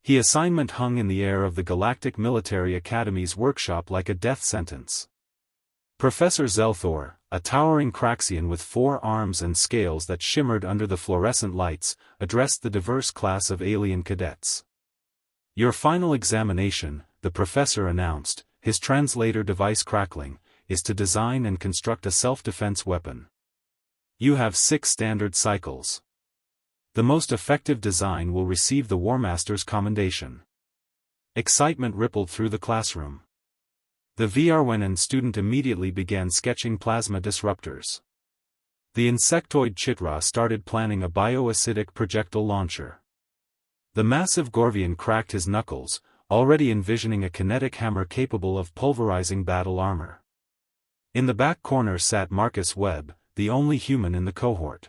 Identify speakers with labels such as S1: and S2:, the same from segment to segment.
S1: His assignment hung in the air of the Galactic Military Academy's workshop like a death sentence. Professor Zelthor, a towering Craxian with 4 arms and scales that shimmered under the fluorescent lights, addressed the diverse class of alien cadets. "Your final examination," the professor announced, his translator device crackling, "is to design and construct a self-defense weapon. You have 6 standard cycles. The most effective design will receive the Warmaster's commendation." Excitement rippled through the classroom. The VRWNN student immediately began sketching plasma disruptors. The insectoid Chitra started planning a bioacidic projectile launcher. The massive Gorvian cracked his knuckles, already envisioning a kinetic hammer capable of pulverizing battle armor. In the back corner sat Marcus Webb, the only human in the cohort.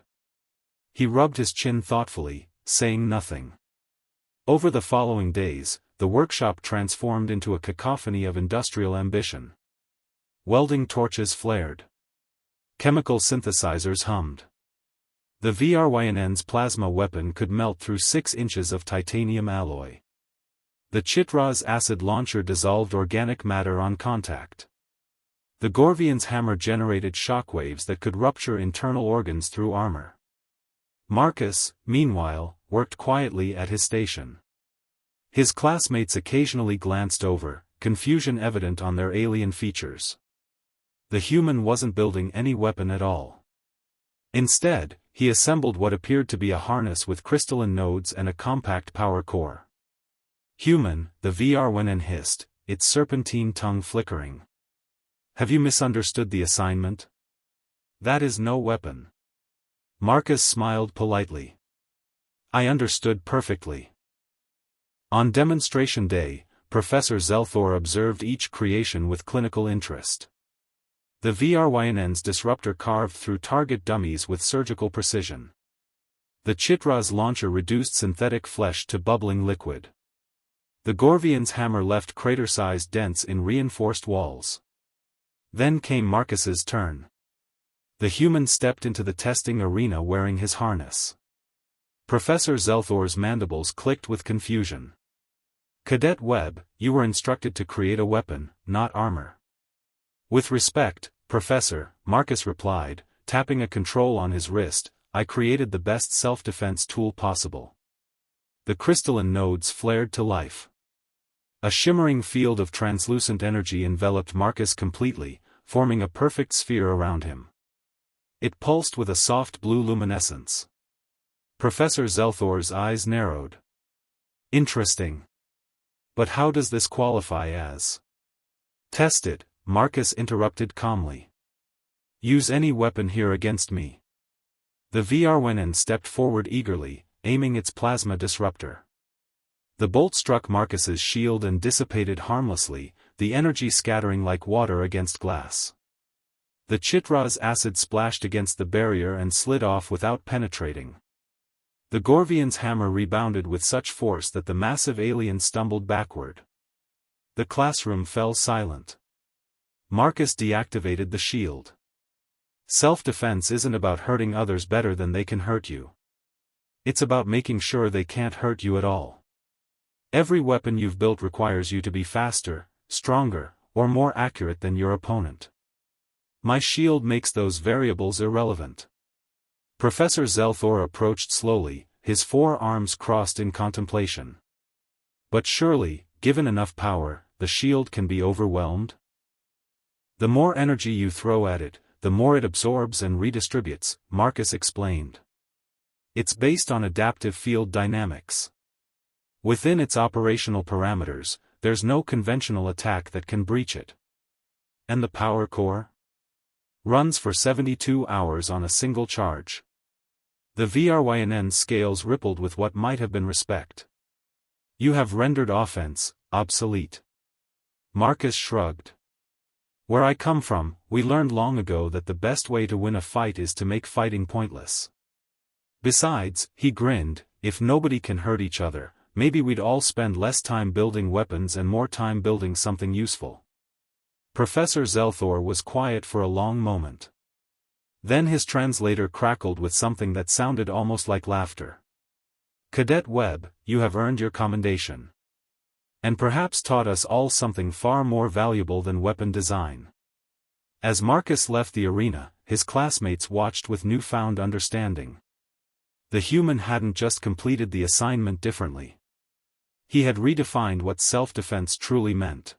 S1: He rubbed his chin thoughtfully, saying nothing. Over the following days, the workshop transformed into a cacophony of industrial ambition. Welding torches flared. Chemical synthesizers hummed. The VRYNN's plasma weapon could melt through 6 inches of titanium alloy. The Chitra's acid launcher dissolved organic matter on contact. The Gorvian's hammer generated shockwaves that could rupture internal organs through armor. Marcus, meanwhile, worked quietly at his station. His classmates occasionally glanced over, confusion evident on their alien features. The human wasn't building any weapon at all. Instead, he assembled what appeared to be a harness with crystalline nodes and a compact power core. "Human," the VRWNN hissed, its serpentine tongue flickering. "Have you misunderstood the assignment? That is no weapon." Marcus smiled politely. "I understood perfectly." On demonstration day, Professor Zelthor observed each creation with clinical interest. The VRYNN's disruptor carved through target dummies with surgical precision. The Chitra's launcher reduced synthetic flesh to bubbling liquid. The Gorvian's hammer left crater-sized dents in reinforced walls. Then came Marcus's turn. The human stepped into the testing arena wearing his harness. Professor Zelthor's mandibles clicked with confusion. "Cadet Webb, you were instructed to create a weapon, not armor." "With respect, Professor," Marcus replied, tapping a control on his wrist, "I created the best self-defense tool possible." The crystalline nodes flared to life. A shimmering field of translucent energy enveloped Marcus completely, forming a perfect sphere around him. It pulsed with a soft blue luminescence. Professor Zelthor's eyes narrowed. "Interesting. But how does this qualify as?" "Test it," Marcus interrupted calmly. "Use any weapon here against me." The VRWNN stepped forward eagerly, aiming its plasma disruptor. The bolt struck Marcus's shield and dissipated harmlessly, the energy scattering like water against glass. The Chitra's acid splashed against the barrier and slid off without penetrating. The Gorvian's hammer rebounded with such force that the massive alien stumbled backward. The classroom fell silent. Marcus deactivated the shield. Self-defense isn't about hurting others better than they can hurt you. It's about making sure they can't hurt you at all. Every weapon you've built requires you to be faster, stronger, or more accurate than your opponent. My shield makes those variables irrelevant. Professor Zelthor approached slowly, his 4 arms crossed in contemplation. "But surely, given enough power, the shield can be overwhelmed? The more energy you throw at it, the more it absorbs and redistributes," Marcus explained. "It's based on adaptive field dynamics. Within its operational parameters, there's no conventional attack that can breach it." "And the power core?" "Runs for 72 hours on a single charge." The VRYNN scales rippled with what might have been respect. "You have rendered offense obsolete." Marcus shrugged. "Where I come from, we learned long ago that the best way to win a fight is to make fighting pointless. Besides," he grinned, "if nobody can hurt each other, maybe we'd all spend less time building weapons and more time building something useful." Professor Zelthor was quiet for a long moment. Then his translator crackled with something that sounded almost like laughter. Cadet Webb, you have earned your commendation. And perhaps taught us all something far more valuable than weapon design. As Marcus left the arena, his classmates watched with newfound understanding. The human hadn't just completed the assignment differently. He had redefined what self-defense truly meant.